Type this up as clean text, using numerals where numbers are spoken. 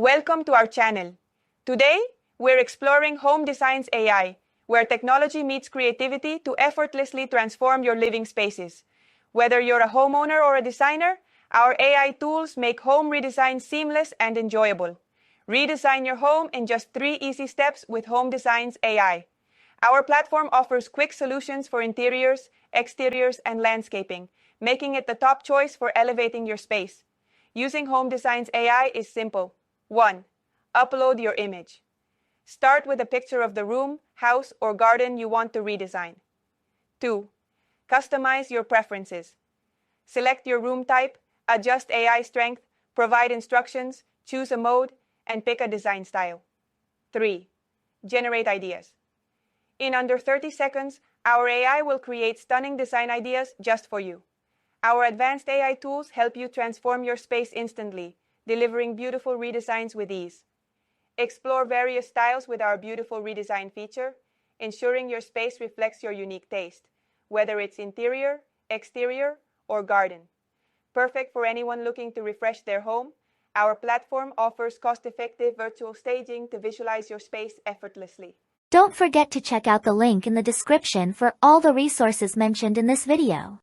Welcome to our channel. Today, we're exploring HomeDesigns AI, where technology meets creativity to effortlessly transform your living spaces. Whether you're a homeowner or a designer, our AI tools make home redesign seamless and enjoyable. Redesign your home in just 3 easy steps with HomeDesigns AI. Our platform offers quick solutions for interiors, exteriors, and landscaping, making it the top choice for elevating your space. Using HomeDesigns AI is simple. 1. Upload your image. Start with a picture of the room, house, or garden you want to redesign. 2. Customize your preferences. Select your room type, adjust AI strength, provide instructions, choose a mode, and pick a design style. 3. Generate ideas. In under 30 seconds, our AI will create stunning design ideas just for you. Our advanced AI tools help you transform your space instantly, delivering beautiful redesigns with ease. Explore various styles with our beautiful redesign feature, ensuring your space reflects your unique taste, whether it's interior, exterior, or garden. Perfect for anyone looking to refresh their home, our platform offers cost-effective virtual staging to visualize your space effortlessly. Don't forget to check out the link in the description for all the resources mentioned in this video.